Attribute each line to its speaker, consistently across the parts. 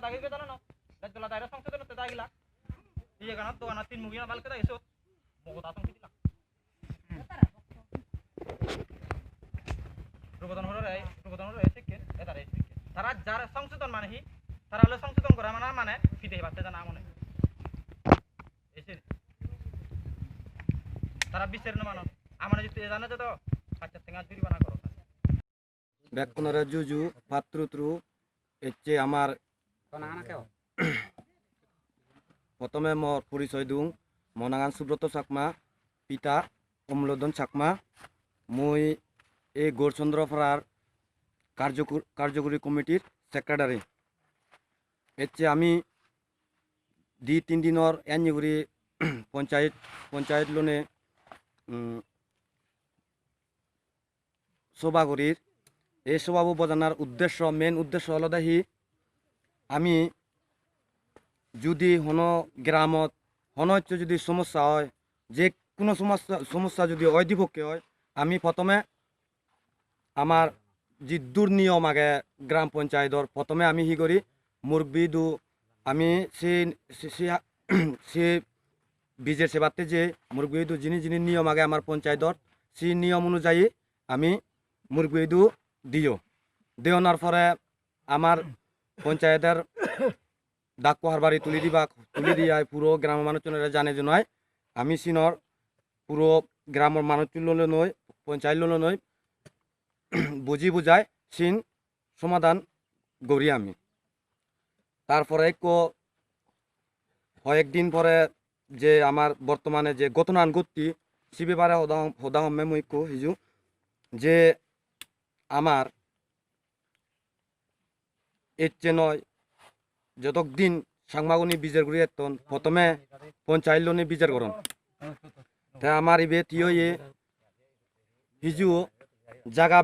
Speaker 1: তাকে কে জানো না দলা দাইরা সংসদ তে দাগিলা ইয়ে গানা তো গানা তিন মুগিনা বালকে দাইছো মগতা সংসদ দিলা রূপদান হলো শিক্ষে এটারে শিক্ষে তারা যারা সংশোধন মানে হি তারা হলো সংশোধন করা মানে ফিতে বাচ্চা জানা মনে এসে তারা বিচার না মানো আমার যদি জানে তো বাচ্চা তেঙ্গা জরিমানা করো
Speaker 2: ব্যাকুণরা জুজু পাত্রুত্রু এচ্ছে আমার প্রথমে মোর পরিচয় দিওঁ মনাগান সুব্রত চাকমা পিতা অমলোদন চাকমা মই এই গৌরচন্দ্রপাড়ার কার্যকরী কমিটির সেক্রেটারি এচ্ছে আমি 2-3 দিনের এনজিগুড়ি পঞ্চায়েত লোনে সভাগুড়ির এই সভাবু বোঝানোর মেন উদ্দেশ্য হলো দেখি আমি যদি গ্রামত হচ্ছে যদি সমস্যা হয় যে কোনো সমস্যা যদি অধিপক্ষে হয় আমি প্রথমে আমার যে দুর্নিয়ম আগে গ্রাম পঞ্চায়েতর প্রথমে আমি হি করি মুরব্বী আমি সে বীজের সেবাতে যে মুরব্বী যিনি নিয়ম আগে আমার পঞ্চায়েতর সেই নিয়ম অনুযায়ী আমি মুরব্বী দেওয়ার পরে আমার পঞ্চায়েতের ডাক পোহার বাড়ি তুলি দিয়া পুরো গ্রামের মানুষজনেরা জানে যে নয় আমি সিনর পুরো গ্রামের মানুষজন নয় পঞ্চায়েত নয় বুঝায় সিন সমাধান করি আমি তারপরে কয়েকদিন পরে যে আমার বর্তমানে যে ঘটনান ঘটতি সে ব্যাপারে হদাহমে মই হিজু যে আমার এচ্ছে নয় যতদিন সাংমাগুনি বীজের গুড়ি এতন প্রথমে পঞ্চায়েত লোনে বীজের করন তা আমার ইবে তিয়ে হিজু জায়গা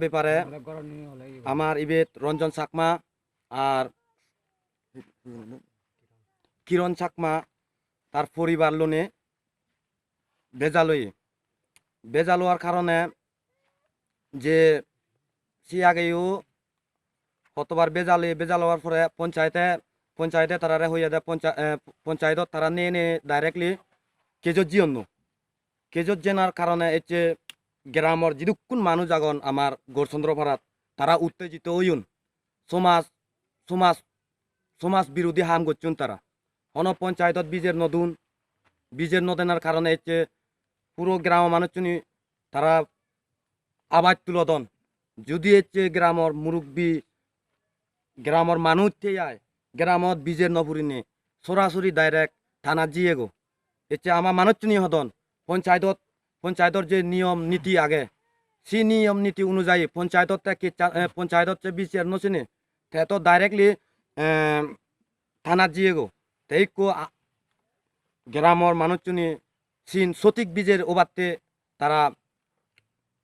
Speaker 2: ব্যাপারে আমার ইবে রঞ্জন চাকমা আর কিরণ চাকমা তার পরিবার লোনে বেজালোয়ার কারণে যে সে আগেও কতবার বেজাল হওয়ার পরে পঞ্চায়েতে তারা হইয়া দেয় পঞ্চায়েতত তারা নিয়ে ডাইরেক্টলি কেজত জেনার কারণে এচ্ছে গ্রামের যিদুক্ষণ মানুষ আগন আমার গৌরচন্দ্রপাড়াত তারা উত্তেজিত হইন সমাজ বিরোধী হাম করছুন তারা পঞ্চায়েতত বীজের নদেনার কারণে এচ্ছে পুরো গ্রামের মানুষজনী তারা আবাজ তুলদন যদি এচ্ছে গ্রামের মুরব্বী গ্রামের মানুষ আয় গ্রামত বীজের নপুরিনে সরাসরি ডাইরেক্ট থানা জিয়ে গো এচ্ছে আমার মানুষজনী হদন পঞ্চায়েতর যে নিয়ম নীতি আগে সেই নিয়ম নীতি অনুযায়ী পঞ্চায়েতত বীজের নচিনে তো ডাইরেক্টলি থানা জিয়ে গো তাই গ্রামের মানুষজনী সিন সঠিক বীজের ওবারতে তারা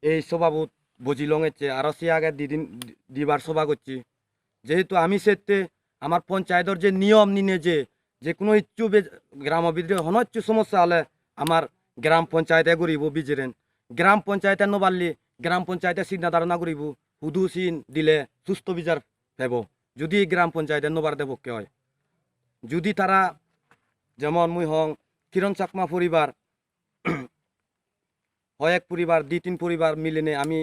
Speaker 2: এই সভাবুত বুঝিলং এচ্ছে আরো সে আগে দিবার সভা করছি যেহেতু আমি সেতে আমার পঞ্চায়েতের যে নিয়ম নিনে যে কোনো ইচ্ছু গ্রামবিদ্রে হনচ্ছু সমস্যা হলে আমার গ্রাম পঞ্চায়েতে করিব বীজেরেন গ্রাম পঞ্চায়েতে নবারলি গ্রাম পঞ্চায়েতে চিন্তা ধারণা করিব হুদু চিন দিলে সুস্থ বিচার পাব যদি গ্রাম পঞ্চায়েতে নবারতে পক্ষে হয় যদি তারা যেমন মুই হং কিরণ চাকমা পরিবার এক পরিবার 2-3 পরিবার মিলিনে আমি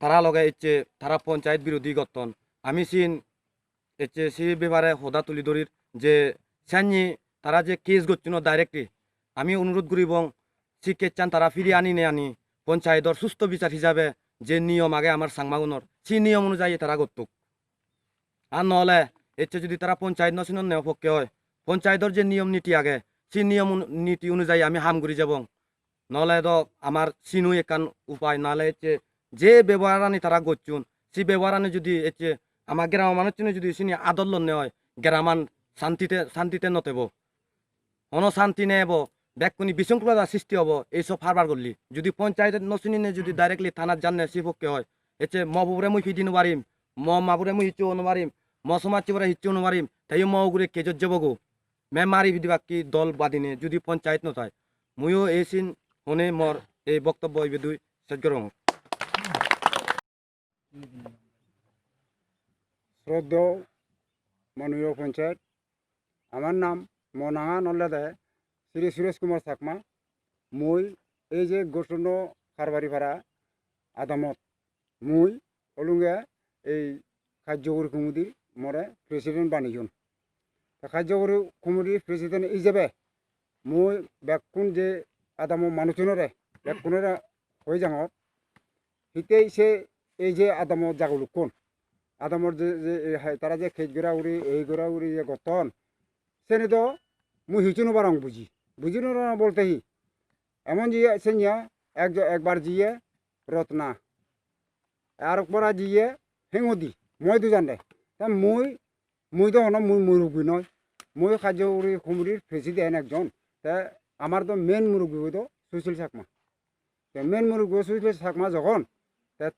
Speaker 2: তারা লগে ইচ্ছে তারা পঞ্চায়েত বিরোধী গঠন আমি চিন এচ্ছে সে ব্যাপারে হদা তুলি ধরির যে সানি তারা যে কেস করছিল ডাইরেক্টলি আমি অনুরোধ করিব সে কেচান তারা ফিরিয়ে আনি পঞ্চায়েতর সুস্থ বিচার হিসাবে যে নিয়ম আগে আমার সাংমাগুনর সেই নিয়ম অনুযায়ী তারা করতুক আর নহলে এচ্ছে যদি তারা পঞ্চায়েত নচিন নেওয়া পক্ষে হয় পঞ্চায়েতর যে নিয়ম নীতি আগে সেই নিয়ম নীতি অনুযায়ী আমি হাম করি যাব নহলে তো আমার চিনু একান উপায় নাহলে এচ্ছে যে ব্যবহার আনি তারা করছুন সেই ব্যবহার আনি যদি এচ্ছে আমার গ্রামের মানুষ যদি চিনি আদর নেওয়া হয় গ্রামান শান্তিতে নতেব শান্তি নেব ব্যাকুনি বিশৃঙ্খলতা সৃষ্টি হব এইসব ফারবার করলি যদি পঞ্চায়েতের নচিনি যদি ডাইরেক্টলি থানার জানে সে পক্ষে হয় এচ্ছে মবুরে মুই ফিদি নোৱাৰিম মাবুরে মুই হিচ্ছু নোৱাৰিম সমাজ চিবরে হিচ্ছু নোৱাৰিম তাই মগুরে কেজত যাব গো মে মারি দিবা কি দল বাদিনে যদি পঞ্চায়েত নথায় ময়ও এই চিন হনে মোর এই বক্তব্য দুই শেষ করং
Speaker 3: শ্রদ্ধেয় মাননীয় পঞ্চায়েত। আমার নাম মনাঙা নল্লাদে শ্রী সুরেশ কুমার চাকমা। মই এই যে গোটন কারবারি ভাড়া আদামত মই অলুঙ্গে এই কার্যকরী কমিটির মরে প্রেসিডেন্ট বানিয়েছেন। কার্যকরী কমিটির প্রেসিডেন্ট হিসেবে মই বেকুন যে আদাম মানুষজনরে বেকুনরে হয়ে যাঙত হিতেই সে এই যে আদাম জাগলুক কোন আদামর যে তারা যে খেত গোড়া উড়ি এই গোড়া উড়ি যে গতন সেনে তো মুই হিচুনো বারং বুঝি না বলতে হি এমন যে সে একবার জিয়ে রত্না আর একবার জিয়ে হেঙদি মই দুজন দে তা মুই তো হন মুই মুরব্বী নয় মই কার্যকরী কমিটির প্রেসিডেন্ট একজন তা আমার তো মেন মুরব্বী তো সুশীল চাকমা মেন মুরব্বী সুশীল চাকমা যখন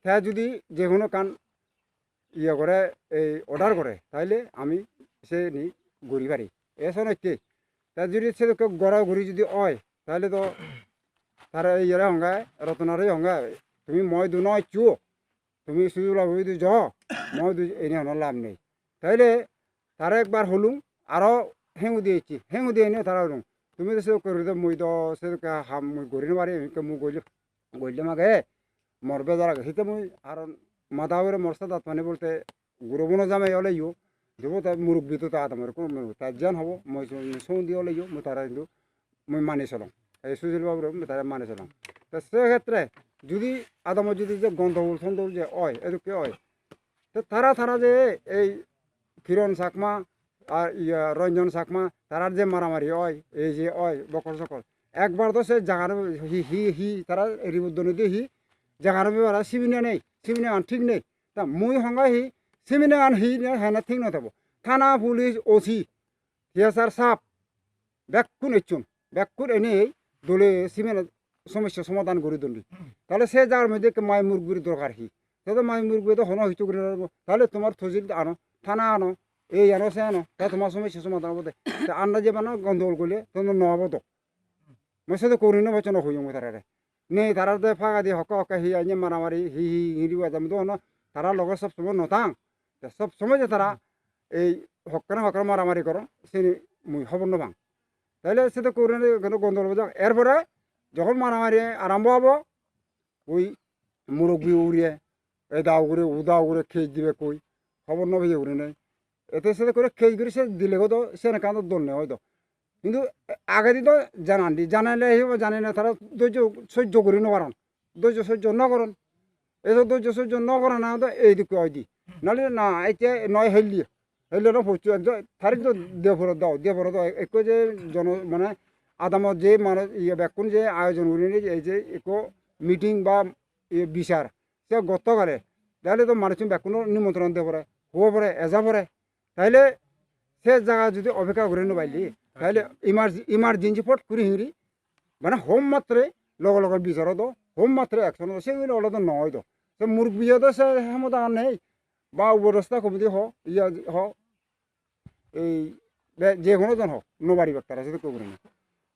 Speaker 3: তা যদি যে কোনো কান ইয়ে করে এই অর্ডার করে তাহলে আমি সে নি ঘুরি পারি এসব নয় তা যদি সে গড়া ঘুরি যদি হয় তাহলে তো তারা ইয়ে হঙ্গায় রতনারে হঙ্গায় তুমি মই দু নয় চু তুমি সুযোগ যদি য মই দু এনে হন লাভ নেই তাইলে তারা একবার হলুম আরও হেঙু দিয়ে নিয়ে তারা হলুম তুমি তো সে করি তো মুই তো সে মুই ঘুরি নারি মুই গইলে মাগে মরবে যারা সেটা মুই আর মাথা করে মরসা দাঁত মানে বলতে গুরবনো জামে হলে ইউ দেবো তাই মুরব্বী তো তা আমার কোনো তার জ্ঞান হবো মই সৌ দিয়ে হলে ইউ মই তারা কিন্তু মই মানি চলাম এই সুশীল বাবুর তারা মানি চলাম তা সেক্ষেত্রে যদি আদামত যদি যে গন্ধগোল সন্দল যে হয় এদিকে হয় তো তারা যে এই কিরণ চাকমা আর ইয়া রঞ্জন চাকমা তারার যে মারামারি হয় এই যে হয় বকর সকল একবার তো সে জাগানো হি তারা এরি উদ্যনি দিয়ে হি জাগানো বেড়া সিমিনে নেই সিমিনে আন ঠিক নেই তা মুই হঙ্গাই হি সিমিনে আন হি হ্যাঁ ঠিক নথাব থানা পুলিশ ওসি হিয়াসার সাপ ব্যাকুন এচুন ব্যাকুন এনেই দলে সিমেনে সমস্যা সমাধান করে দিলি তাহলে সে যার মধ্যে মাই মুরগুরি দরকার হি তো মাই মুরগুরি তো হন হইতে করে তাহলে তোমার থজিল আনো থানা আনো এই আনো সে আনো তা তোমার সমস্যা সমাধান হবো তা আন্না যে বানো গন্ডগোল করলে তোমার নহব তো মই সে তো করি না বচন হইম তারারে নেই তারা তো ফাঁকা দিয়ে হকা হি আইনে মারামারি হিরি যাম তো তারা লগর সব সময় নথাং সব সময় যে তারা এই হকার মারামারি করো সে মুই খবর নভাং তাইলে সে তো করি গন্ডগোল হবো যাক এরপরে যখন মারামারি আরম্ভ হবো ওই মুরব্বী উড়িয়ে এ দাও করে ও দাও করে খেয়ে দিবে কই খবর নবে উড়ে নেই এতে সাথে করে খেয়ে করে সে দিলে তো সে না কাঁদর দল নেই হয়তো কিন্তু আগে দিন তো জানাইলে জানি না তারা ধৈর্য সহ্য করি নকরণ ধৈর্য সহ্য নকরণ এসব ধৈর্য সহ্য নকরা না তো এই দিকে হয় দি নাহলে না এতিয়া নয় হেললি না পড়ছো একজন তারিখ তো দেওভরত দাও দেওভরত একো যে মানে আদামত যে মানে ইয়ে ব্যাকুন যে আয়োজন করি এই যে একো মিটিং বা বিচার সে গতকালে তাহলে তো মানুষ ব্যাকুনের নিমন্ত্রণ দিয়ে পড়ে হব পড়ে এজা পড়ে তাইলে সে জায়গা যদি অপেক্ষা করে নবাইলি তাহলে ইমার্জেন্সি ফট করে হিঁড়ি মানে হোম মাত্রে লগে বিচারও তো হোম মাত্রে একশন সেগুলো হলে তো নয় তো সে মুরব্বী তো সে ক্ষমতা নেই বা উপরস্থা কমিটি হোক ইয়া হোক এই যে কোনো জন হোক নবাড়ি ব্যক্তারা সেটা করি না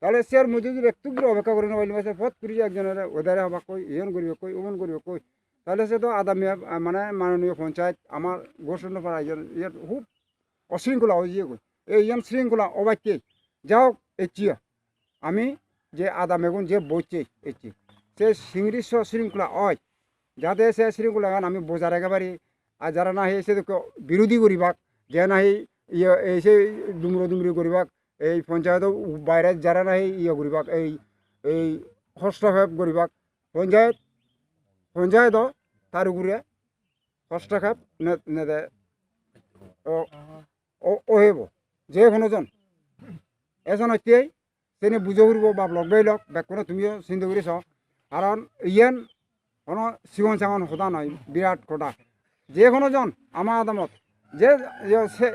Speaker 3: তাহলে সের মধ্যে যদি একটু করে অপেক্ষা করে নবাইলি সে ফট করি একজনের ওদারে হবা কই ইয়ন করিবে কই ওমন করিবে কই তাহলে সে তো আদামিয়া মানে মাননীয় পঞ্চায়েত আমার ঘোষণা পাড়া ইয়ার খুব অশৃঙ্খলা হয়ে গিয়ে কই এই ইয়ান শৃঙ্খলা অবাক্যে যাও এচিয়া আমি যে আদা মেগুন যে বইছে এচি সে সিংড়ি শৃঙ্খলা হয় যাতে সে শৃঙ্খলা গান আমি বোঝার একেবারে আর যারা না সে বিরোধী করিবাক যে না ইয়ে এসে দুমরি করিবাক এই পঞ্চায়েত বাইরে যারা না ইয়ে করিবাক এই হস্তক্ষেপ করিবাক পঞ্চায়েত তার উপরে হস্তক্ষেপ নেদে ওহেব যে কোনোজন এজন হত্যাই তেনে বুঝে উঠব বা লগাই লওক বেকুনে তুমিও চিন্তা করিছ কারণ ইয়ান কোনো চিকন চাকন সদা নয় বিরাট কটা যে কোনোজন আমার আদামত যে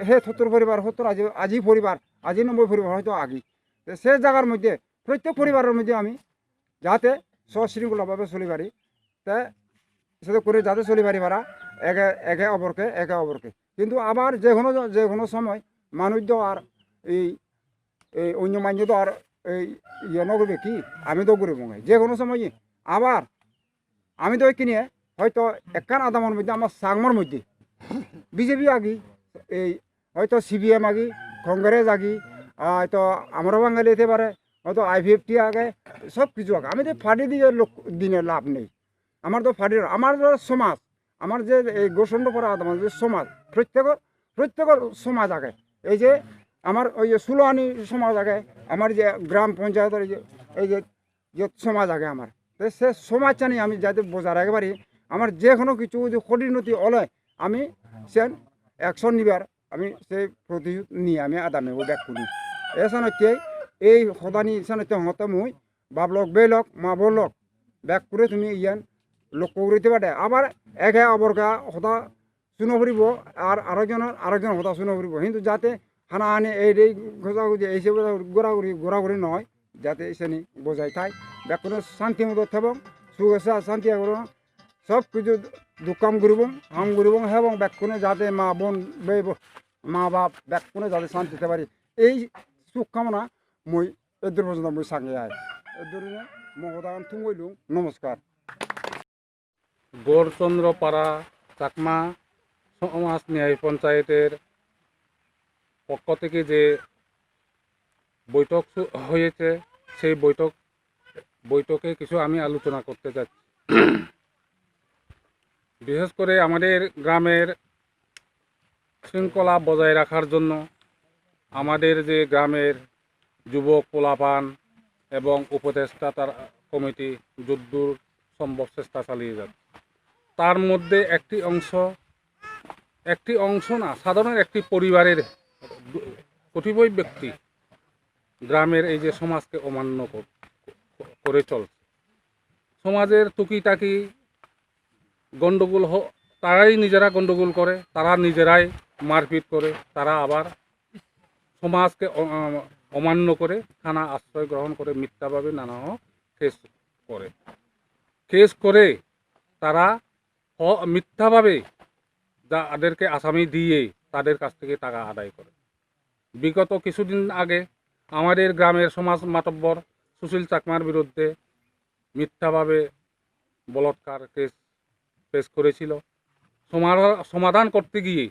Speaker 3: হে ৭০ পরিবার ৭০ আজি পরিবার আজি ৯০ পরিবার হয়তো আগি সে জায়গার মধ্যে প্রত্যেক পরিবারের মধ্যে আমি যাতে সশৃঙ্খলাভাবে চলি পারি তে সেটা করে যাতে চলি পারি পারা একে অপরকে কিন্তু আবার যে কোনো সময় মানুষ তো আর এই অন্য মান্য তো আর এই ইয়ে নকরবে কি আমি তো করে বঙাই যে কোনো সময় আবার আমি তো কিনে হয়তো একখান আদামের মধ্যে আমার সাংমার মধ্যে বিজেপি আগি এই হয়তো সিপিএম আগি, কংগ্রেস আগি, হয়তো আমরা বাঙালি হতে পারে, হয়তো আইভিএফটি আগে, সব কিছু আগে। আমি তো ফাটি দিয়ে লোক দিনে লাভ নেই। আমার তো ফাটির, আমার যে সমাজ, আমার যে এই গোসন্ডপাড়া আদাম যে সমাজ, প্রত্যেকের সমাজ আগে। এই যে আমার ওই যে সুলোহানি সমাজ আগে, আমার যে গ্রাম পঞ্চায়েতের যে সমাজ আগে আমার, তো সে সমাজটা নিয়ে আমি যাতে বোঝার একেবারে আমার যে কোনো কিছু যদি ক্ষতিনতি হলে আমি সে অ্যাকশন নিবার আমি সেই প্রতিশোধ নিয়ে আমি আদামে ও ব্যাক করি। এসন হচ্ছে এই সদানি এসন হচ্ছে হতে মুই বাবলক বেলক মা বলক ব্যাক করে তুমি ইয়ান লক্ষ্য করতে পারে। আবার একে অবরকা হতা শুনে ফুরিব, আর আরেকজন হতা শুনে ফুরিব, কিন্তু যাতে হানাহানি এই ঘোষাগুজি এইসব ঘোরাঘুরি নয়, যাতে সেনি বোঝাই থাই ব্যাক করে শান্তি মতো থাকব, সুখে শান্তি সব কিছু দুঃখাম করব হাম করব এবং ব্যাকুণে যাতে মা বোন মা বাপ ব্যাকুণে যাতে শান্তিতে পারি, এই সুখ কামনা মই এদুর পর্যন্ত মই সাঙ্গে আয় এদুরে মহদান থুঙ্গইলু। নমস্কার।
Speaker 4: গৌরচন্দ্রপাড়া চাকমা সমাজ ন্যায় পঞ্চায়েতের পক্ষ থেকে যে বৈঠক হয়েছে, সেই বৈঠকে কিছু আমি আলোচনা করতে যাচ্ছি। বিশেষ করে আমাদের গ্রামের শৃঙ্খলা বজায় রাখার জন্য আমাদের যে গ্রামের যুবক পোলাপান এবং উপদেষ্টা তার কমিটি যদ্দূর সম্ভব চেষ্টা চালিয়ে যাচ্ছে। তার মধ্যে একটি অংশ না, সাধারণ একটি পরিবারের কতিপয় ব্যক্তি গ্রামের এই যে সমাজকে অমান্য করে চলছে। সমাজের টুকিটাকি গণ্ডগোল তারাই নিজেরা গণ্ডগোল করে, তারা নিজেরাই মারপিট করে, তারা আবার সমাজকে অমান্য করে থানা আশ্রয় গ্রহণ করে মিথ্যাভাবে নানা কেস করে তারা মিথ্যাভাবে যাদেরকে আসামি দিয়ে তাদের কাছ থেকে টাকা আদায় করে। বিগত কিছুদিন আগে আমাদের গ্রামের সমাজ মাতব্বর সুশীল চাকমার বিরুদ্ধে মিথ্যাভাবে বলৎকার কেস পেশ করেছিল। সমাধান করতে গিয়ে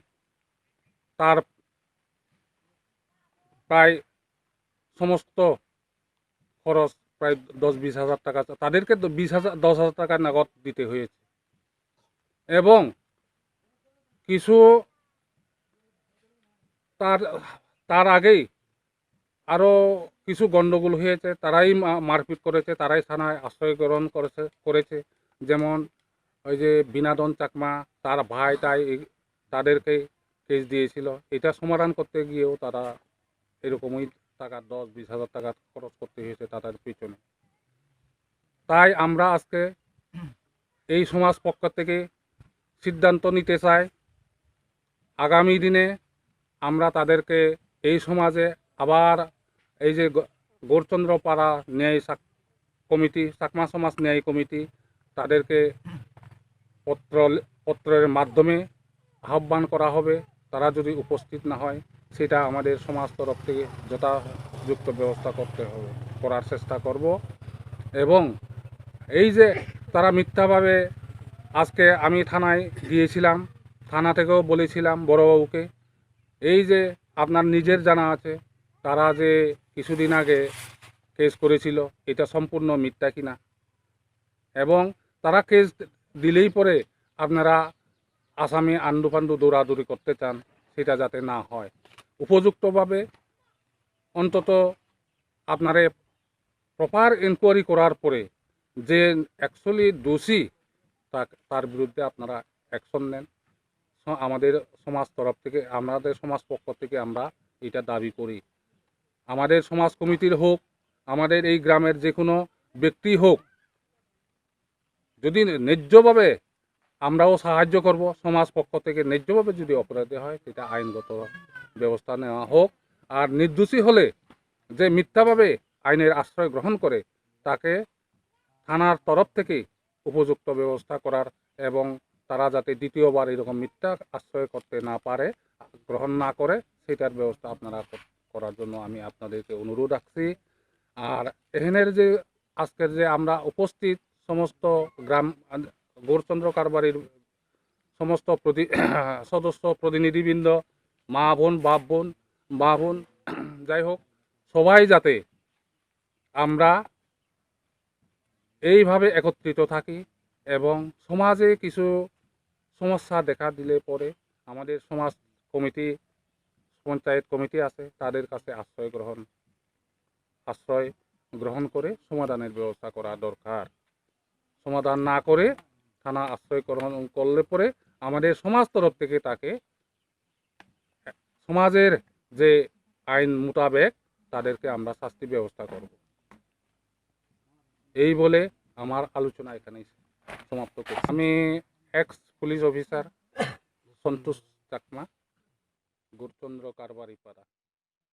Speaker 4: তার প্রায় সমস্ত খরচ প্রায় 10-20 হাজার টাকা, তাদেরকে 10,000 টাকা নগদ দিতে হয়েছে। এবং কিছু তার আগেই আরও কিছু গণ্ডগোল হয়েছে, তারাই মারপিট করেছে, তারাই থানায় আশ্রয় গ্রহণ করেছে। যেমন ওই যে বিনোদন চাকমা, তার ভাই তাদেরকে কেস দিয়েছিল। এটা সমাধান করতে গিয়েও তারা এরকমই টাকা 10-20 হাজার টাকা খরচ করতে হয়েছে তাদের পিছনে। তাই আমরা আজকে এই সমাজ পক্ষ থেকে সিদ্ধান্ত নিতে চাই, আগামী দিনে আমরা তাদেরকে এই সমাজে আবার এই যে গৌরচন্দ্রপাড়া ন্যায় কমিটি, চাকমা সমাজ ন্যায় কমিটি, তাদেরকে পত্রের মাধ্যমে আহ্বান করা হবে। তারা যদি উপস্থিত না হয়, সেটা আমাদের সমাজ তরফ থেকে যথাযুক্ত ব্যবস্থা করার চেষ্টা করব। এবং এই যে তারা মিথ্যাভাবে, আজকে আমি থানায় গিয়েছিলাম, থানা থেকেও বলেছিলাম বড়বাবুকে, এই যে আপনার নিজের জানা আছে তারা যে কিছুদিন আগে কেস করেছিল এটা সম্পূর্ণ মিথ্যা কিনা, এবং তারা কেস দিলেই পরে আপনারা আসামি আন্ডু পান্ডু দৌড়াদৌড়ি করতে চান, সেটা যাতে না হয়। উপযুক্তভাবে অন্তত আপনারা প্রপার ইনকোয়ারি করার পরে যে অ্যাকচুয়ালি দোষী তার বিরুদ্ধে আপনারা অ্যাকশন নেন। আমাদের সমাজ তরফ থেকে, আমাদের সমাজ পক্ষ থেকে আমরা এটা দাবি করি। আমাদের সমাজ কমিটির হোক, আমাদের এই গ্রামের যে কোনো ব্যক্তি হোক, যদি ন্যায্যভাবে আমরাও সাহায্য করব। সমাজ পক্ষ থেকে ন্যায্যভাবে যদি অপরাধী হয় সেটা আইনগত ব্যবস্থা নেওয়া হোক। আর নির্দোষী হলে যে মিথ্যাভাবে আইনের আশ্রয় গ্রহণ করে তাকে থানার তরফ থেকে উপযুক্ত ব্যবস্থা করার, এবং তারা যাতে দ্বিতীয়বার এরকম মিথ্যা আশ্রয় করতে না পারে, গ্রহণ না করে, সেটার ব্যবস্থা আপনারা করার জন্য আমি আপনাদেরকে অনুরোধ রাখছি। আর এখানের যে আজকের যে আমরা উপস্থিত সমস্ত গ্রাম গৌরচন্দ্র কারবারির সমস্ত সদস্য প্রতিনিধিবৃন্দ মা বোন বাপ বোন মা বোন যাই হোক সবাই যাতে আমরা এইভাবে একত্রিত থাকি এবং সমাজে কিছু সমস্যা দেখা দিলে পরে আমাদের সমাজ কমিটি পঞ্চায়েত কমিটি আছে তাদের কাছে আশ্রয় গ্রহণ করে সমাধানের ব্যবস্থা করা দরকার। সমাধান না করে থানা আশ্রয় গ্রহণ করলে পরে আমাদের সমাজ তরফ থেকে তাকে সমাজের যে আইন মোতাবেক তাদেরকে আমরা শাস্তি ব্যবস্থা করব। এই বলে আমার আলোচনা এখানেই সমাপ্ত করছি। আমি এক্স পুলিশ অফিসার সন্তোষ চাকমা, গুরচন্দ্র কারবারিপাড়া।